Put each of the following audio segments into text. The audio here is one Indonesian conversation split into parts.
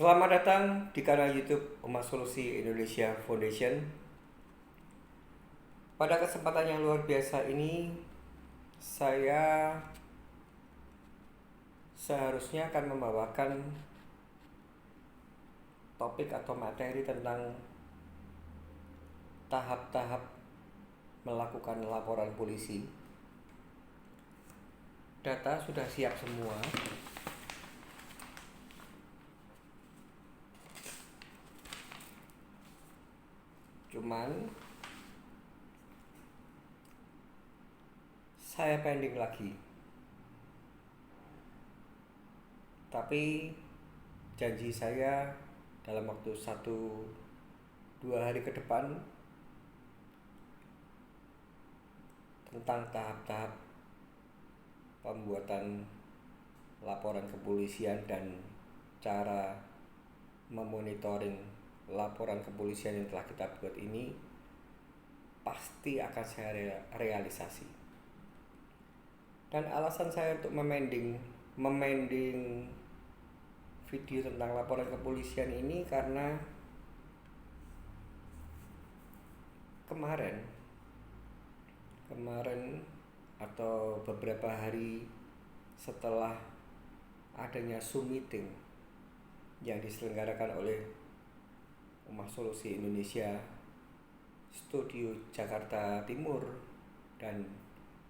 Selamat datang di kanal YouTube Umat Solusi Indonesia Foundation. Pada kesempatan yang luar biasa ini, saya seharusnya akan membawakan topik atau materi tentang tahap-tahap melakukan laporan polisi. Data sudah siap semua. Cuman saya pending lagi. Tapi janji saya dalam waktu 1-2 hari ke depan tentang tahap-tahap pembuatan laporan kepolisian dan cara memonitoring laporan kepolisian yang telah kita buat ini pasti akan saya realisasi. Dan alasan saya untuk memending video tentang laporan kepolisian ini karena kemarin atau beberapa hari setelah adanya Zoom meeting yang diselenggarakan oleh Umat Solusi Indonesia Studio Jakarta Timur, dan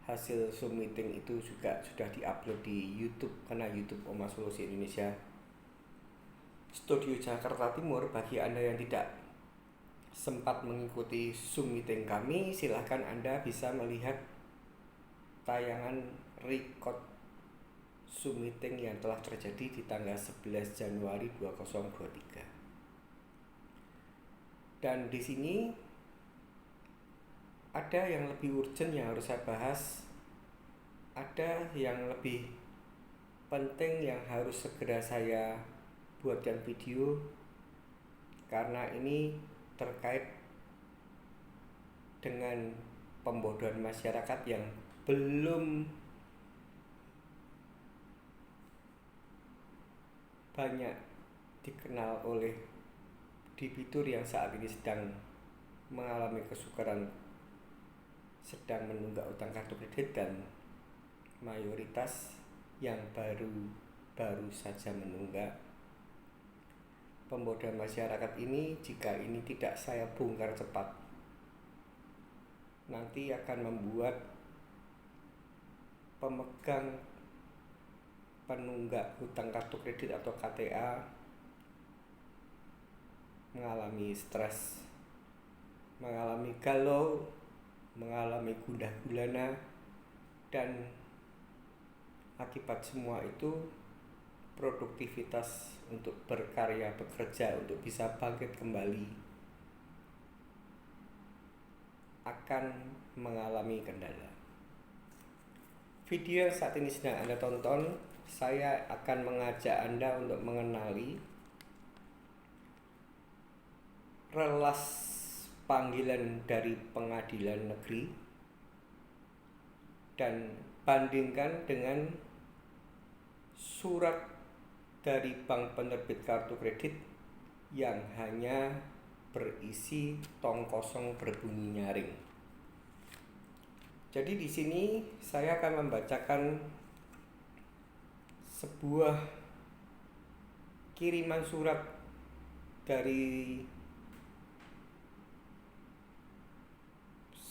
hasil Zoom meeting itu juga sudah diupload di YouTube, karena YouTube Umat Solusi Indonesia Studio Jakarta Timur. Bagi Anda yang tidak sempat mengikuti Zoom meeting kami, silahkan Anda bisa melihat tayangan record Zoom meeting yang telah terjadi di tanggal 11 Januari 2023. Dan di sini ada yang lebih urgent yang harus saya bahas, ada yang lebih penting yang harus segera saya buatkan video, karena ini terkait dengan pembodohan masyarakat yang belum banyak dikenal oleh debitur yang saat ini sedang mengalami kesukaran, sedang menunggak utang kartu kredit, dan mayoritas yang baru saja menunggak. Pembodohan masyarakat ini, jika ini tidak saya bongkar cepat, nanti akan membuat pemegang penunggak hutang kartu kredit atau KTA mengalami stres, mengalami galau, mengalami gundah gulana, dan akibat semua itu produktivitas untuk berkarya, bekerja untuk bisa bangkit kembali akan mengalami kendala. Video yang saat ini sedang Anda tonton, saya akan mengajak Anda untuk mengenali relas panggilan dari pengadilan negeri dan bandingkan dengan surat dari bank penerbit kartu kredit yang hanya berisi tong kosong berbunyi nyaring. Jadi di sini saya akan membacakan sebuah kiriman surat dari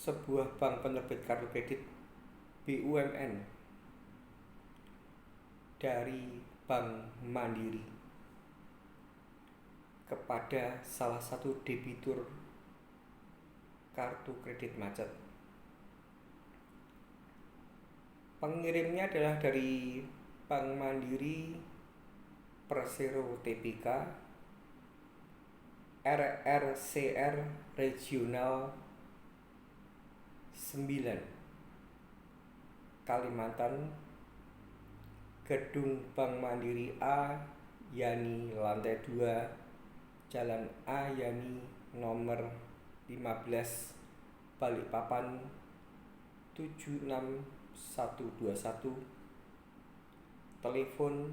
sebuah bank penerbit kartu kredit BUMN dari Bank Mandiri kepada salah satu debitur kartu kredit macet. Pengirimnya adalah dari Bank Mandiri Persero TBK RRCR Regional 9 Kalimantan, Gedung Bank Mandiri A, Yani lantai 2, Jalan A Yani nomor 15, Balikpapan 76121, telepon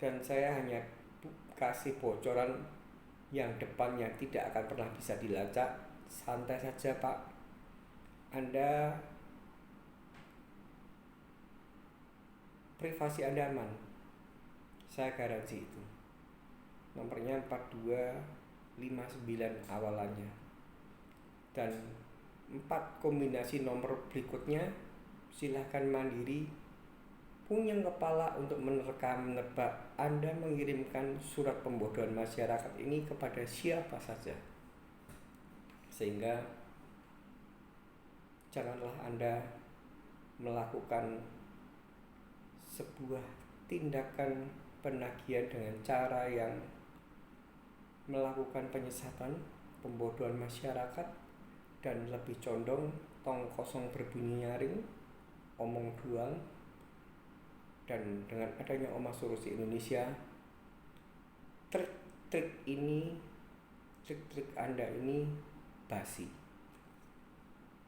Dan saya hanya kasih bocoran yang depannya tidak akan pernah bisa dilacak. Santai saja Pak, Anda privasi Anda aman, saya garansi itu. Nomornya 4259 awalannya, dan 4 kombinasi nomor berikutnya silahkan mandiri punya kepala untuk menerka-menerka Anda mengirimkan surat pembodohan masyarakat ini kepada siapa saja, sehingga janganlah Anda melakukan sebuah tindakan penagihan dengan cara yang melakukan penyesatan, pembodohan masyarakat, dan lebih condong tong kosong berbunyi nyaring, omong doang. Dan dengan adanya Oma Solusi Indonesia, trik-trik Anda ini basi,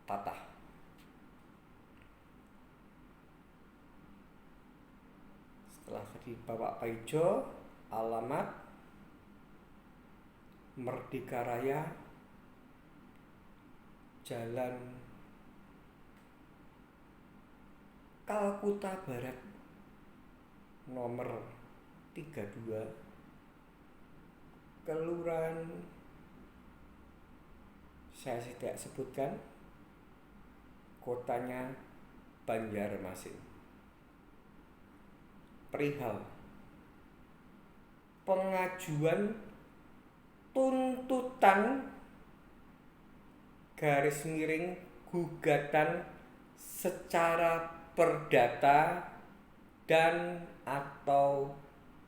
patah. Setelah tadi Bapak Paijo, alamat Merdeka Raya, Jalan Kalkuta Barat nomor 32, Kelurahan saya tidak sebutkan, kotanya Banjarmasin. Perihal pengajuan tuntutan garis miring gugatan secara perdata dan atau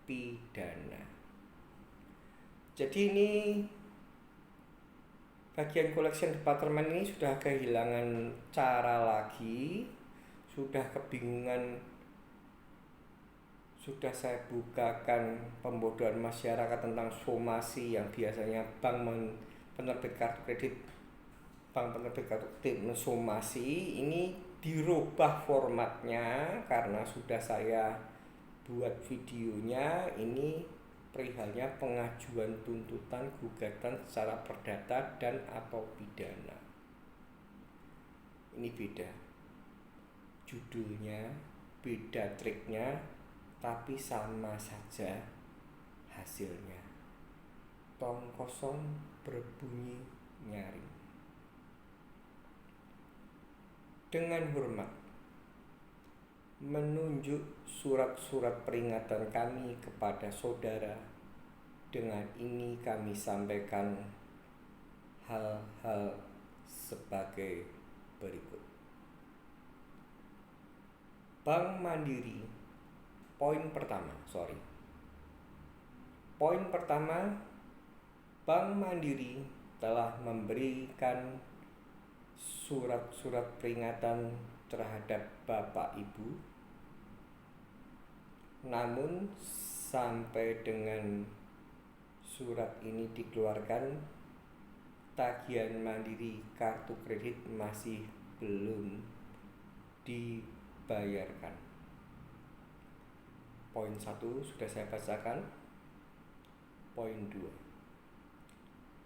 pidana. Jadi ini bagian collection departemen ini sudah kehilangan cara lagi, sudah kebingungan. Sudah saya bukakan pembodohan masyarakat tentang somasi yang biasanya bank penerbit kartu kredit, bank penerbit kartu kredit mensomasi, ini dirubah formatnya karena sudah saya buat videonya. Ini perihalnya pengajuan tuntutan gugatan secara perdata dan atau pidana. Ini beda judulnya, beda triknya, tapi sama saja hasilnya. Tong kosong berbunyi nyaring. Dengan hormat, menunjuk surat-surat peringatan kami kepada saudara, dengan ini kami sampaikan hal-hal sebagai berikut. Bank Mandiri. Poin pertama, Bank Mandiri telah memberikan surat-surat peringatan terhadap Bapak Ibu. Namun sampai dengan surat ini dikeluarkan, tagihan mandiri kartu kredit masih belum dibayarkan. Poin 1 sudah saya bacakan. Poin 2.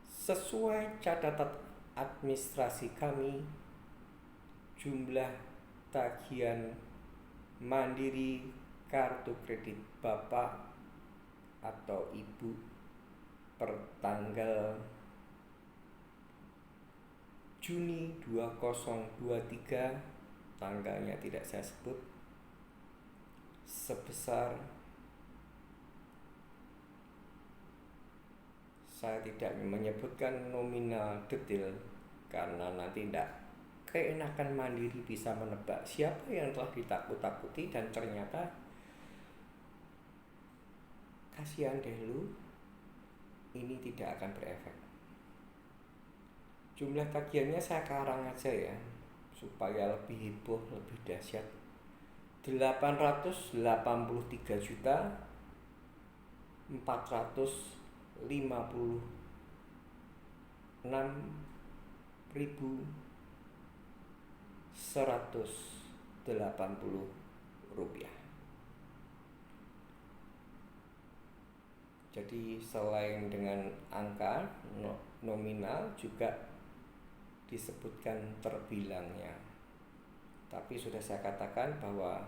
Sesuai catatan administrasi kami, jumlah tagihan mandiri kartu kredit Bapak atau Ibu per tanggal Juni 2023, tanggalnya tidak saya sebut, sebesar, saya tidak menyebutkan nominal detail karena nanti tidak keenakan Mandiri bisa menebak siapa yang telah ditakut-takuti, dan ternyata kasihan deh lu, ini tidak akan berefek. Jumlah tagihannya saya karang aja ya, supaya lebih heboh, lebih dahsyat. 846.180 rupiah. Jadi selain dengan angka nominal juga disebutkan terbilangnya. Tapi sudah saya katakan bahwa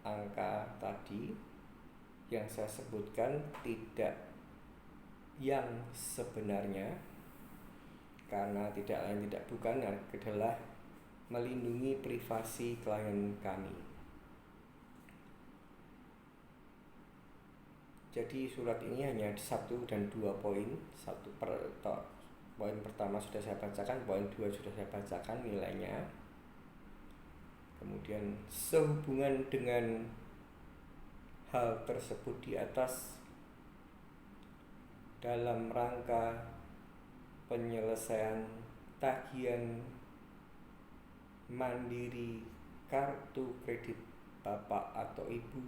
angka tadi yang saya sebutkan tidak yang sebenarnya, karena tidak lain tidak bukan adalah melindungi privasi klien kami. Jadi surat ini hanya 1 dan 2 poin. Poin pertama sudah saya bacakan, poin 2 sudah saya bacakan nilainya. Kemudian sehubungan dengan hal tersebut di atas, dalam rangka penyelesaian tagihan mandiri kartu kredit Bapak atau Ibu,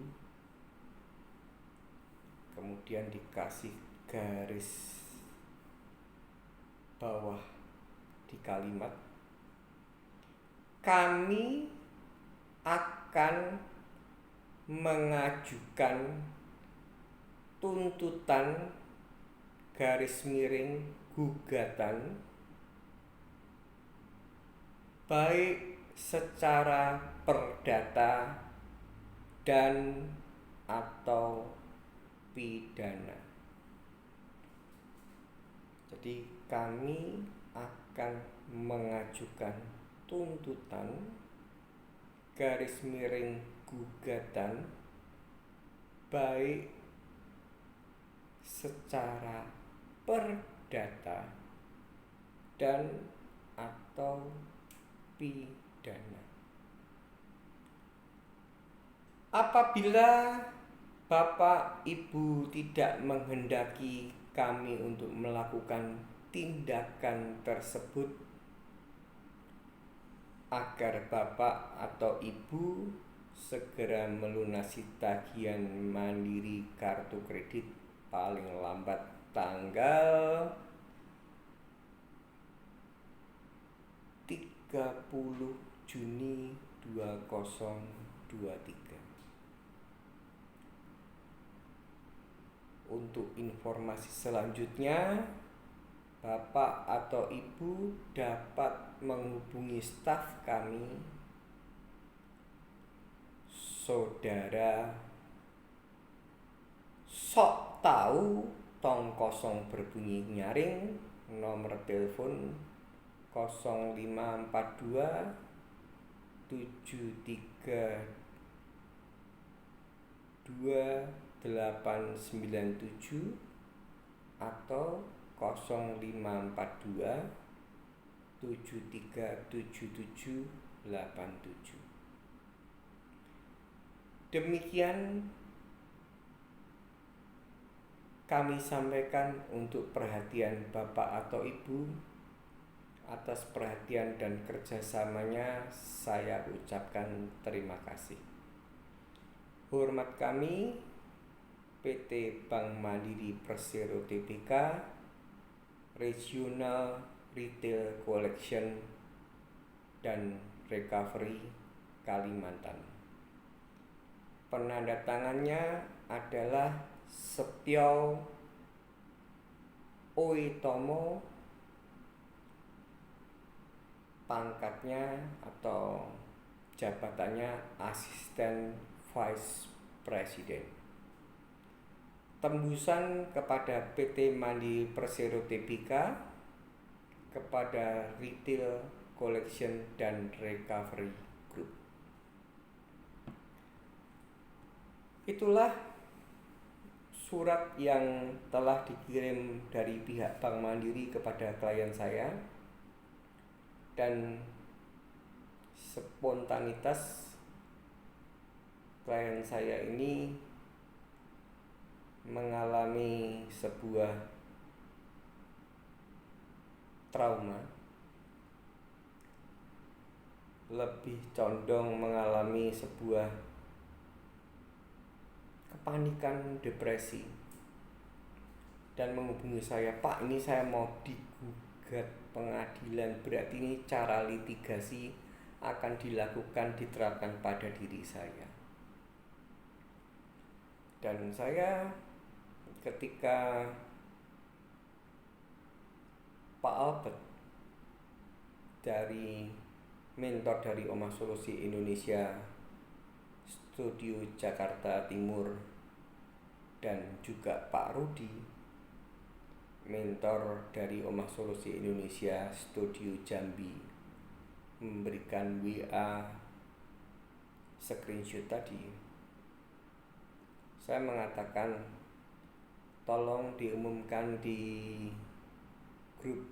kemudian dikasih garis bawah di kalimat, kami akan mengajukan tuntutan garis miring gugatan baik secara perdata dan atau pidana. Jadi kami akan mengajukan tuntutan garis miring gugatan baik secara perdata dan atau pidana. Apabila Bapak Ibu tidak menghendaki kami untuk melakukan tindakan tersebut, agar Bapak atau Ibu segera melunasi tagihan mandiri kartu kredit paling lambat tanggal 30 Juni 2023. Untuk informasi selanjutnya, Bapak atau Ibu dapat menghubungi staf kami, saudara sok tahu tong kosong berbunyi nyaring, nomor telepon 0542 732 897 atau 0542 737787. Demikian kami sampaikan untuk perhatian Bapak atau Ibu. Atas perhatian dan kerjasamanya saya ucapkan terima kasih. Hormat kami PT Bank Mandiri Persero Tbk Regional Retail Collection dan Recovery Kalimantan. Penandatangannya adalah Setyo Oetomo, pangkatnya atau jabatannya Asisten Vice President. Tembusan kepada PT Mandiri Persero Tbk, kepada Retail Collection dan Recovery Group. Itulah surat yang telah dikirim dari pihak Bank Mandiri kepada klien saya, dan spontanitas klien saya ini mengalami sebuah trauma, lebih condong mengalami sebuah kepanikan, depresi, dan menghubungi saya, "Pak, ini saya mau digugat pengadilan, berarti ini cara litigasi akan dilakukan, diterapkan pada diri saya." Dan saya ketika Pak Albert dari mentor dari Omah Solusi Indonesia Studio Jakarta Timur, dan juga Pak Rudi, mentor dari Omah Solusi Indonesia Studio Jambi, memberikan WA screenshot tadi, saya mengatakan tolong diumumkan di grup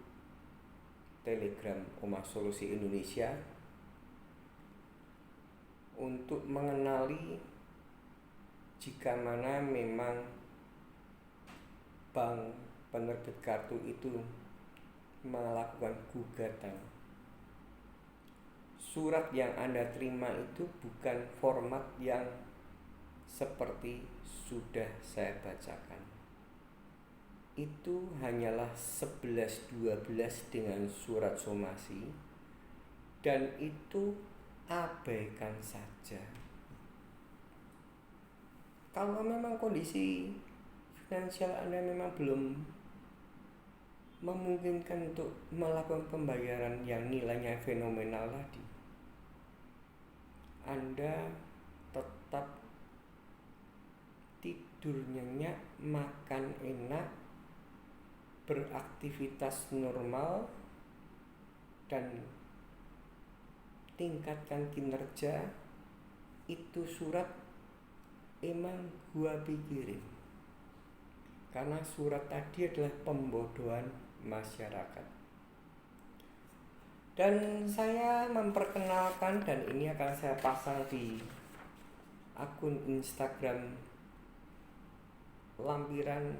Telegram Omah Solusi Indonesia untuk mengenali jika mana memang bank penerbit kartu itu melakukan gugatan. Surat yang Anda terima itu bukan format yang seperti sudah saya bacakan. Itu hanyalah 11-12 dengan surat somasi, dan itu abaikan saja. Kalau memang kondisi finansial Anda memang belum memungkinkan untuk melakukan pembayaran yang nilainya fenomenal tadi, Anda tetap tidur nyenyak, makan enak, beraktivitas normal, dan tingkatkan kinerja. Itu surat emang gua pikirin, karena surat tadi adalah pembodohan masyarakat. Dan saya memperkenalkan, dan ini akan saya pasang di akun Instagram lampiran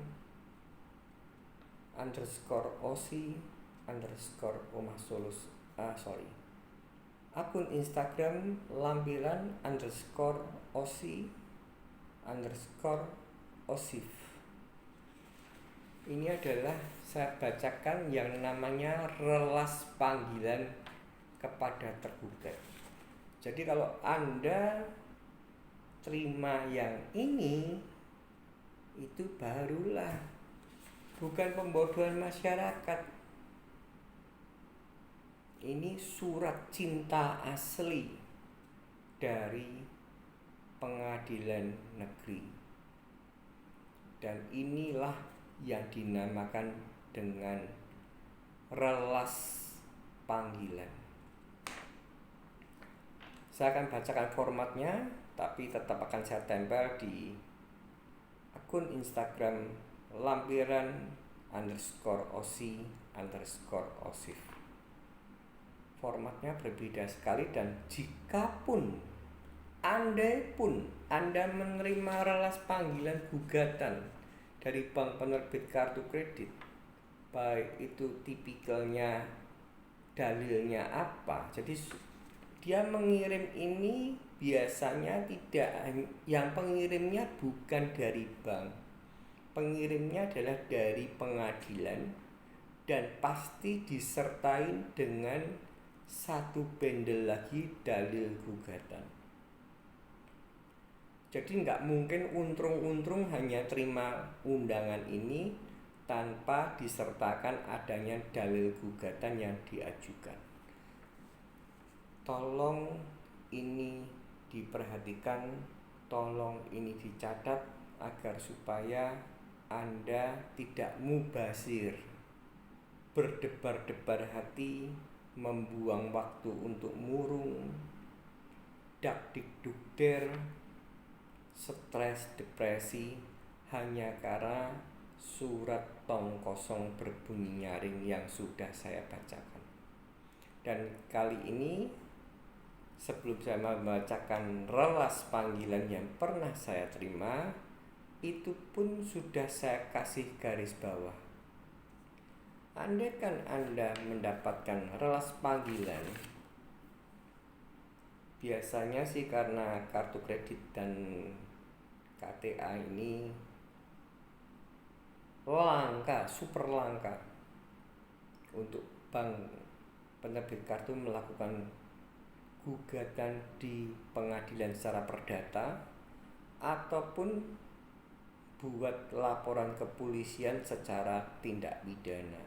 _osi_omahsolus akun Instagram lampiran_osi_osif. Ini adalah saya bacakan yang namanya relas panggilan kepada tergugat. Jadi kalau Anda terima yang ini, itu barulah bukan pembodohan masyarakat. Ini surat cinta asli dari pengadilan negeri, dan inilah yang dinamakan dengan relas panggilan. Saya akan bacakan formatnya, tapi tetap akan saya tempel di akun Instagram lampiran_osi_osif. Formatnya berbeda sekali, dan jikapun Anda andai pun Anda menerima relas panggilan gugatan dari bank penerbit kartu kredit, baik itu tipikalnya, dalilnya apa, jadi dia mengirim ini biasanya tidak, yang pengirimnya bukan dari bank, pengirimnya adalah dari pengadilan, dan pasti disertai dengan satu bendel lagi dalil gugatan. Jadi nggak mungkin untrung-untrung hanya terima undangan ini tanpa disertakan adanya dalil gugatan yang diajukan. Tolong ini diperhatikan, tolong ini dicatat agar supaya Anda tidak mubazir, berdebar-debar hati, membuang waktu untuk murung, dak-dik-dukder, stres, depresi, hanya karena surat tong kosong berbunyi nyaring yang sudah saya bacakan. Dan kali ini, sebelum saya membacakan relas panggilan yang pernah saya terima, itu pun sudah saya kasih garis bawah. Andai kan Anda mendapatkan relas panggilan, biasanya sih karena kartu kredit dan KTA ini langka, super langka untuk bank penerbit kartu melakukan gugatan di pengadilan secara perdata ataupun buat laporan kepolisian secara tindak pidana.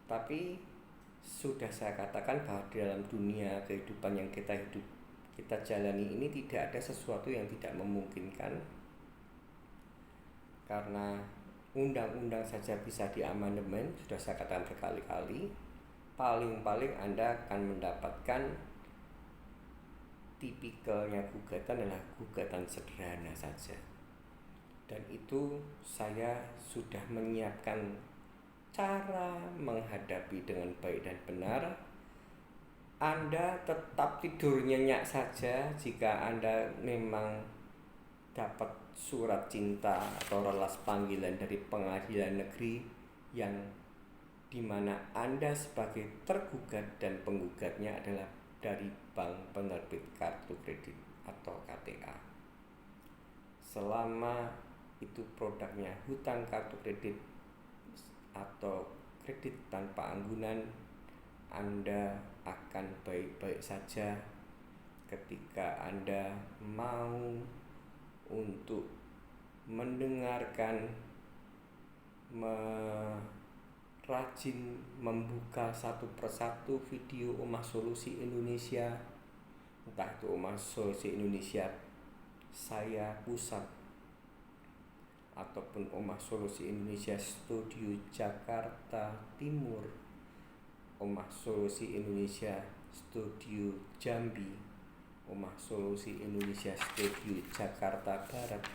Tapi sudah saya katakan bahwa dalam dunia kehidupan yang kita jalani ini tidak ada sesuatu yang tidak memungkinkan, karena undang-undang saja bisa diamandemen, sudah saya katakan berkali-kali. Paling-paling Anda akan mendapatkan tipikalnya gugatan adalah gugatan sederhana saja, dan itu saya sudah menyiapkan cara menghadapi dengan baik dan benar. Anda tetap tidur nyenyak saja jika Anda memang dapat surat cinta atau relas panggilan dari pengadilan negeri yang dimana Anda sebagai tergugat dan penggugatnya adalah dari bank penerbit kartu kredit atau KTA. Selama itu produknya hutang kartu kredit atau kredit tanpa anggunan, Anda akan baik-baik saja ketika Anda mau untuk mendengarkan, rajin membuka satu persatu video Omah Solusi Indonesia, entah itu Omah Solusi Indonesia saya pusat ataupun Omah Solusi Indonesia Studio Jakarta Timur, Omah Solusi Indonesia Studio Jambi, Omah Solusi Indonesia Studio Jakarta Barat,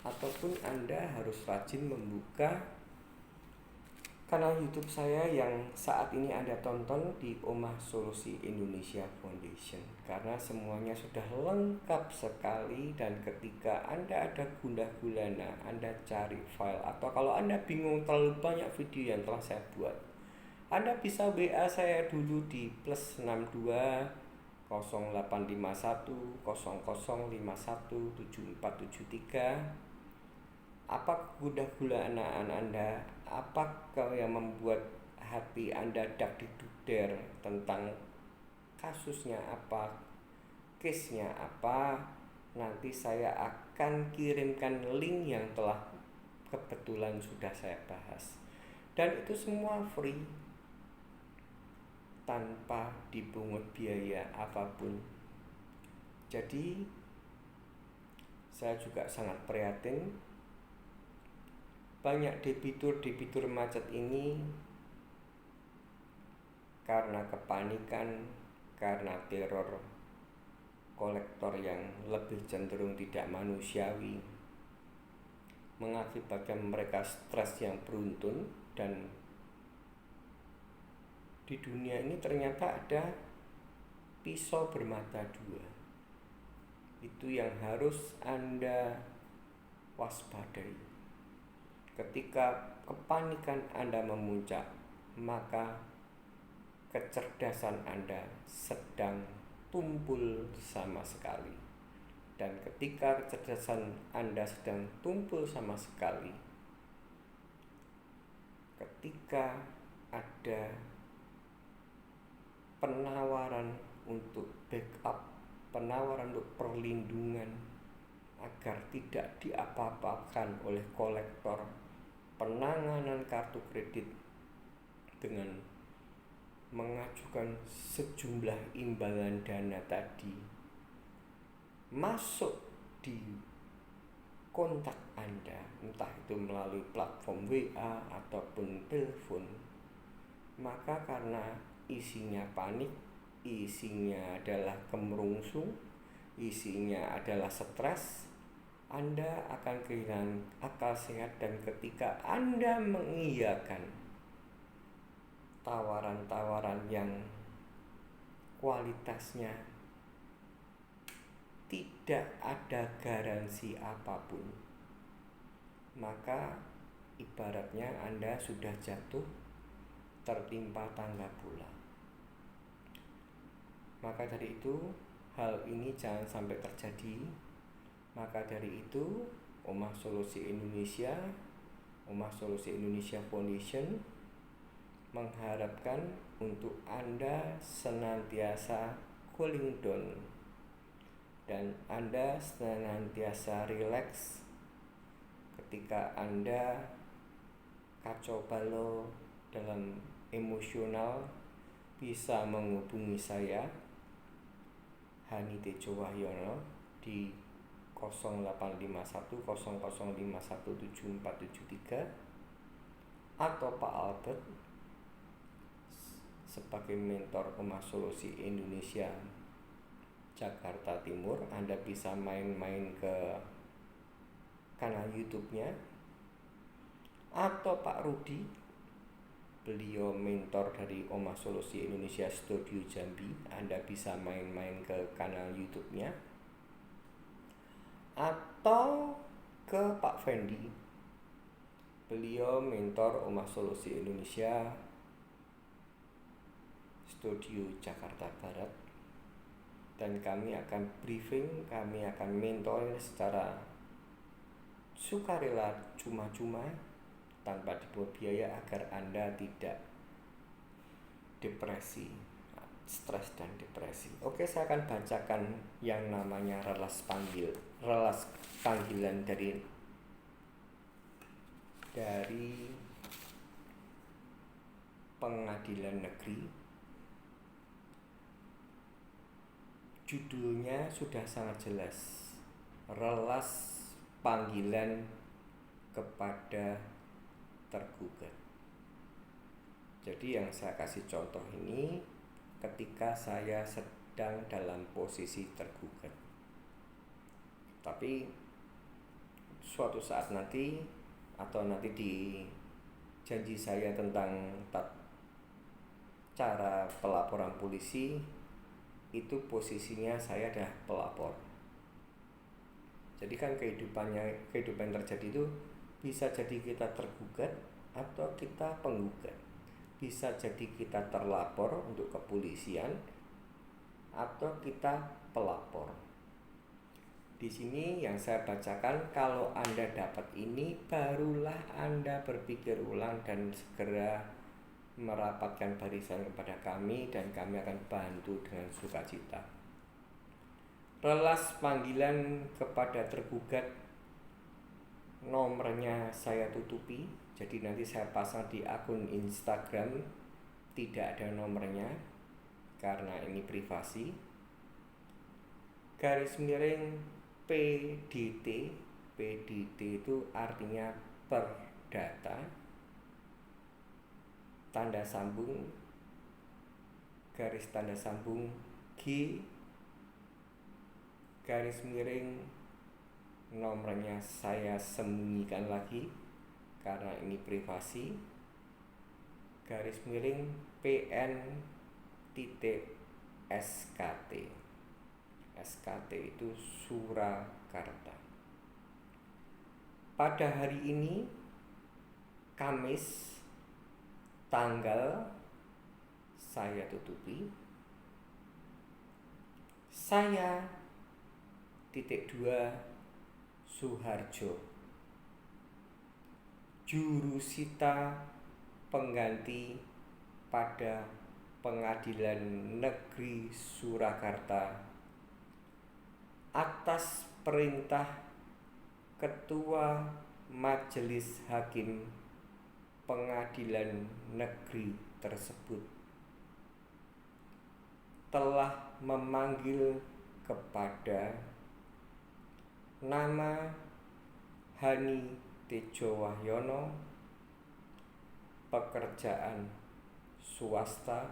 ataupun Anda harus rajin membuka kanal YouTube saya yang saat ini Anda tonton di Omah Solusi Indonesia Foundation, karena semuanya sudah lengkap sekali. Dan ketika Anda ada gundah gulana, Anda cari file, atau kalau Anda bingung terlalu banyak video yang telah saya buat, Anda bisa WA saya dulu di +62 0851 0051 7473. Apa gundah gulaan Anda? Apakah yang membuat hati Anda dak-dik-dukder tentang kasusnya apa, case-nya apa? Nanti saya akan kirimkan link yang telah kebetulan sudah saya bahas. Dan itu semua free, tanpa dipungut biaya apapun. Jadi saya juga sangat prihatin banyak debitur macet ini karena kepanikan, karena teror kolektor yang lebih cenderung tidak manusiawi, mengakibatkan mereka stres yang beruntun. Dan di dunia ini ternyata ada pisau bermata dua. Itu yang harus Anda waspadai. Ketika kepanikan Anda memuncak, maka kecerdasan Anda sedang tumpul sama sekali. Dan ketika kecerdasan Anda sedang tumpul sama sekali, ketika ada penawaran untuk backup, penawaran untuk perlindungan agar tidak diapa-apakan oleh kolektor, penanganan kartu kredit dengan mengajukan sejumlah imbalan dana tadi masuk di kontak Anda, entah itu melalui platform WA ataupun telepon, maka karena isinya panik, isinya adalah kemerungsung, isinya adalah stres, Anda akan kehilangan akal sehat. Dan ketika Anda mengiyakan tawaran-tawaran yang kualitasnya tidak ada garansi apapun, maka ibaratnya Anda sudah jatuh tertimpa tangga bola. Maka dari itu, hal ini jangan sampai terjadi. Maka dari itu, Omah Solusi Indonesia, Omah Solusi Indonesia Foundation mengharapkan untuk Anda senantiasa cooling down dan Anda senantiasa rileks ketika Anda kacau balau dalam emosional. Bisa menghubungi saya Hani Tejo Wahyono di 085100517473 atau Pak Albert sebagai mentor Omah Solusi Indonesia Jakarta Timur. Anda bisa main-main ke kanal YouTube-nya, atau Pak Rudi, beliau mentor dari Omah Solusi Indonesia Studio Jambi. Anda bisa main-main ke kanal YouTube-nya, atau ke Pak Fendi, beliau mentor Omah Solusi Indonesia Studio Jakarta Barat. Dan kami akan briefing, kami akan mentoring secara sukarela, cuma-cuma, tanpa dipungut biaya, agar Anda tidak depresi, stres dan depresi. Oke, saya akan bacakan yang namanya relas panggilan dari Pengadilan Negeri. Judulnya sudah sangat jelas, relas panggilan kepada tergugat. Jadi yang saya kasih contoh ini ketika saya sedang dalam posisi tergugat. Tapi suatu saat nanti, atau nanti di janji saya tentang cara pelaporan polisi, itu posisinya saya adalah pelapor. Jadi kan kehidupan terjadi itu bisa jadi kita tergugat atau kita penggugat, bisa jadi kita terlapor untuk kepolisian atau kita pelapor. Di sini yang saya bacakan, kalau Anda dapat ini, barulah Anda berpikir ulang dan segera merapatkan barisan kepada kami, dan kami akan bantu dengan sukacita. Relas panggilan kepada tergugat, nomornya saya tutupi, jadi nanti saya pasang di akun Instagram, tidak ada nomornya karena ini privasi. _ PDT. PDT itu artinya perdata, tanda sambung, garis tanda sambung G, _ nomornya saya sembunyikan lagi karena ini privasi, _ PN_SKT. SKT itu Surakarta. Pada hari ini Kamis, tanggal saya tutupi. Saya .2 Suharjo, jurusita pengganti pada Pengadilan Negeri Surakarta atas perintah Ketua Majelis Hakim Pengadilan Negeri tersebut telah memanggil kepada nama Hani Tejo Wahyono, pekerjaan swasta,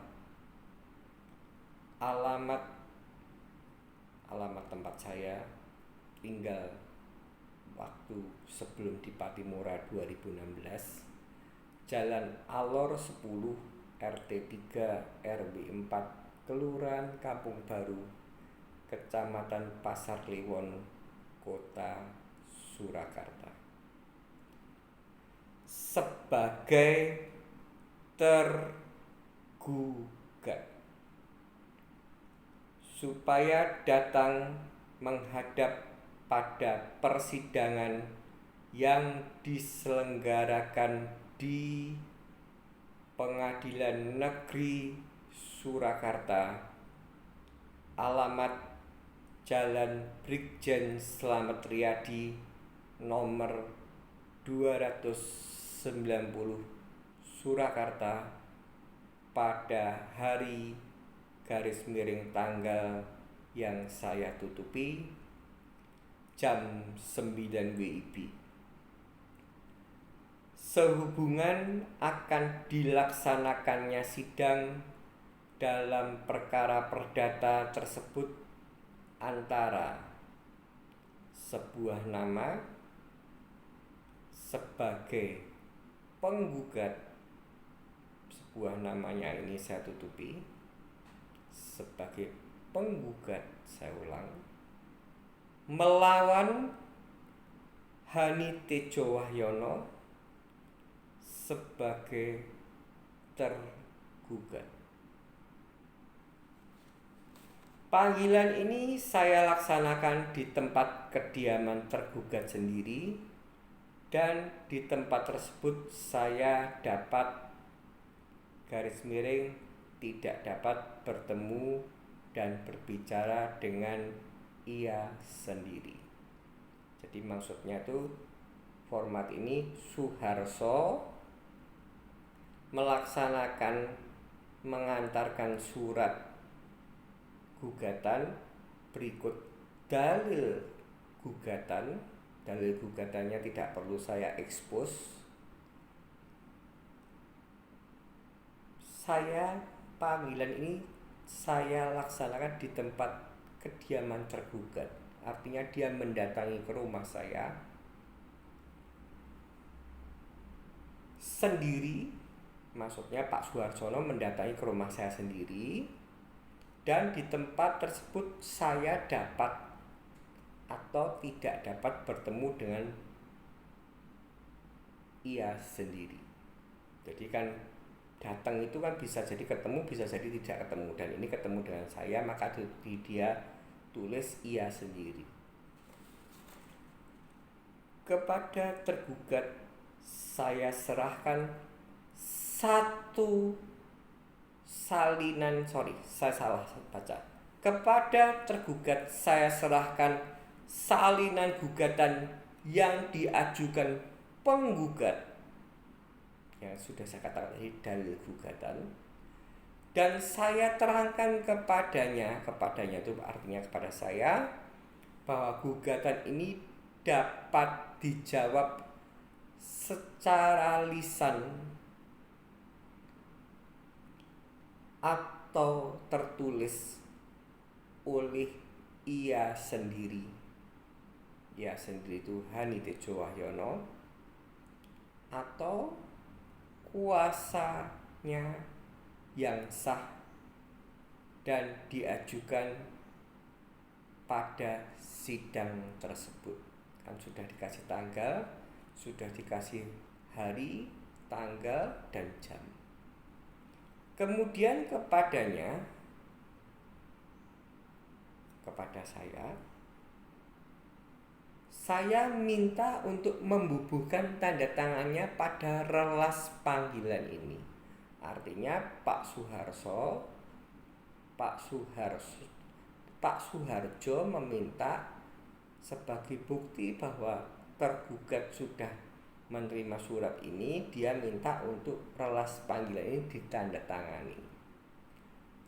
alamat tempat saya tinggal waktu sebelum di Patimura 2016, Jalan Alor 10 RT 3 RW 4 Kelurahan Kampung Baru, Kecamatan Pasar Kliwon, Kota Surakarta. Sebagai tergugat, supaya datang menghadap pada persidangan yang diselenggarakan di Pengadilan Negeri Surakarta, alamat Jalan Brigjen Slamet Riyadi nomor 290 Surakarta, pada hari tanggal yang saya tutupi jam 9 WIB. Sehubungan akan dilaksanakannya sidang dalam perkara perdata tersebut antara sebuah nama sebagai penggugat, sebuah namanya ini saya tutupi, sebagai penggugat, saya ulang, melawan Hani Tejo Wahyono sebagai tergugat. Panggilan ini saya laksanakan di tempat kediaman tergugat sendiri, dan di tempat tersebut saya tidak dapat bertemu dan berbicara dengan ia sendiri. Jadi maksudnya tuh format ini Suharso mengantarkan surat gugatan berikut dalil gugatan. Dalil gugatannya tidak perlu saya expose. Panggilan ini saya laksanakan di tempat kediaman tergugat. Artinya dia mendatangi ke rumah saya sendiri. Maksudnya Pak Suharsono mendatangi ke rumah saya sendiri, dan di tempat tersebut saya dapat atau tidak dapat bertemu dengan ia sendiri. Jadi kan datang itu kan bisa jadi ketemu, bisa jadi tidak ketemu, dan ini ketemu dengan saya, maka dia tulis ia sendiri. Kepada tergugat saya serahkan Kepada tergugat saya serahkan salinan gugatan yang diajukan penggugat, yang sudah saya katakan tadi dalil gugatan, dan saya terangkan kepadanya itu artinya kepada saya, bahwa gugatan ini dapat dijawab secara lisan atau tertulis oleh ia sendiri. Ia sendiri itu Hani Tejo Wahyono, atau kuasanya yang sah dan diajukan pada sidang tersebut. Kan sudah dikasih tanggal, sudah dikasih hari, tanggal, dan jam. Kemudian kepada saya minta untuk membubuhkan tanda tangannya pada relas panggilan ini. Artinya Pak Suharjo meminta sebagai bukti bahwa tergugat sudah menerima surat ini, dia minta untuk relas panggilan ini ditandatangani.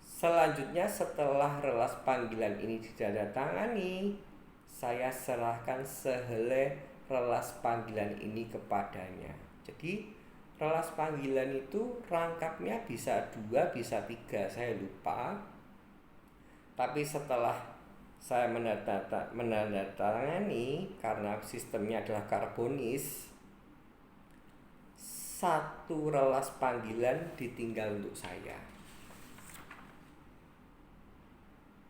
Selanjutnya setelah relas panggilan ini ditandatangani, saya serahkan sehelai relas panggilan ini kepadanya. Jadi relas panggilan itu rangkapnya bisa 2, bisa 3, saya lupa. Tapi setelah saya menandatangani, karena sistemnya adalah karbonis, 1 relas panggilan ditinggal untuk saya.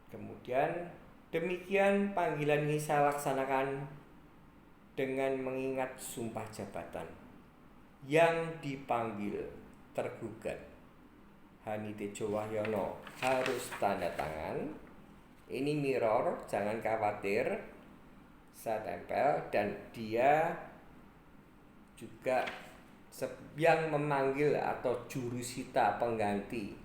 Kemudian demikian panggilan ini saya laksanakan dengan mengingat sumpah jabatan. Yang dipanggil tergugat Hani Tejo Wahyono harus tanda tangan. Ini mirror, jangan khawatir, saya tempel. Dan dia juga yang memanggil atau jurusita pengganti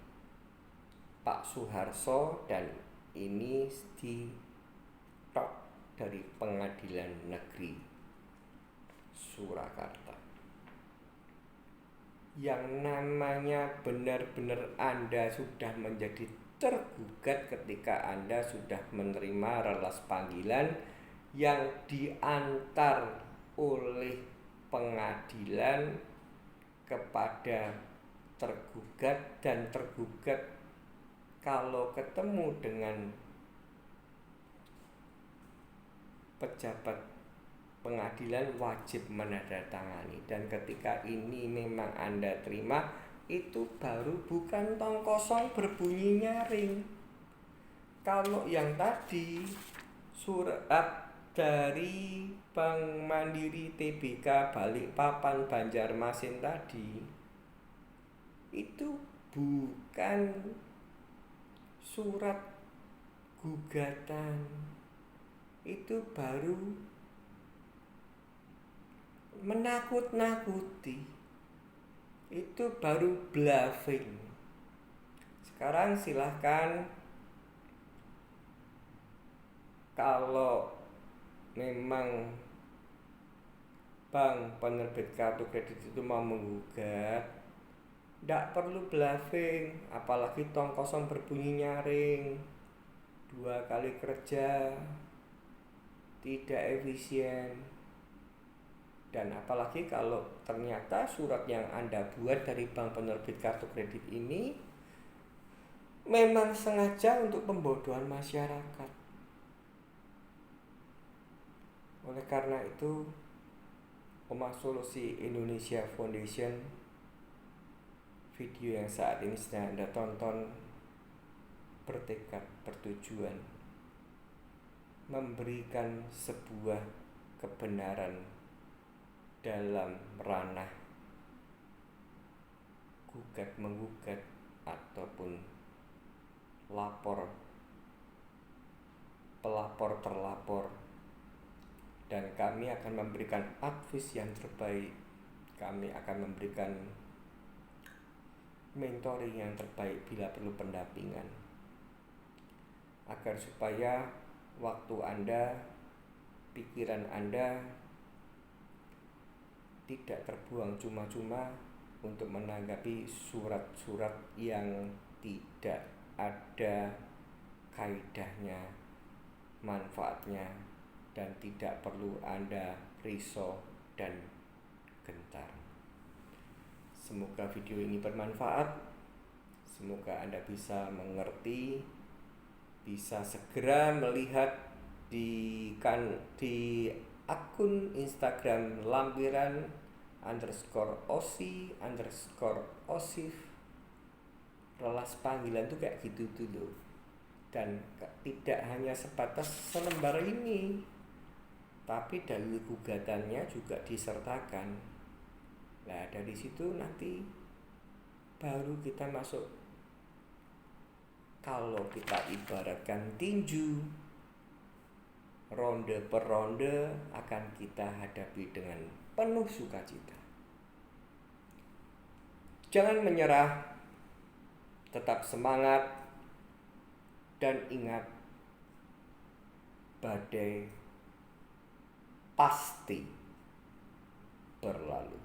Pak Suharso, dan ini di top dari Pengadilan Negeri Surakarta. Yang namanya benar-benar Anda sudah menjadi tergugat ketika Anda sudah menerima relas panggilan yang diantar oleh pengadilan kepada tergugat, dan tergugat kalau ketemu dengan pejabat pengadilan wajib menandatangani. Dan ketika ini memang Anda terima, itu baru bukan tong kosong berbunyi nyaring. Kalau yang tadi surat dari Bank Mandiri Tbk Balikpapan Banjarmasin tadi, itu bukan surat gugatan, itu baru menakut-nakuti, itu baru bluffing. Sekarang silahkan, kalau memang bank penerbit kartu kredit itu mau menggugat, tidak perlu bluffing, apalagi tong kosong berbunyi nyaring, 2 kali kerja, tidak efisien. Dan apalagi kalau ternyata surat yang Anda buat dari bank penerbit kartu kredit ini memang sengaja untuk pembodohan masyarakat. Oleh karena itu, Omah Solusi Indonesia Foundation, video yang saat ini sedang Anda tonton, bertekad, bertujuan memberikan sebuah kebenaran dalam ranah gugat-menggugat ataupun pelapor terlapor. Dan kami akan memberikan advice yang terbaik, kami akan memberikan mentoring yang terbaik bila perlu pendampingan, agar supaya waktu Anda, pikiran Anda tidak terbuang cuma-cuma untuk menanggapi surat-surat yang tidak ada kaidahnya, manfaatnya, dan tidak perlu Anda risau dan gentar. Semoga video ini bermanfaat. Semoga Anda bisa mengerti, bisa segera melihat di akun Instagram lampiran_osi_osif. Relas panggilan tuh kayak gitu tuh loh. Dan tidak hanya sebatas selembar ini, tapi dalil gugatannya juga disertakan. Nah, dari situ nanti baru kita masuk. Kalau kita ibaratkan tinju, ronde per ronde akan kita hadapi dengan penuh sukacita. Jangan menyerah, tetap semangat, dan ingat, badai pasti berlalu.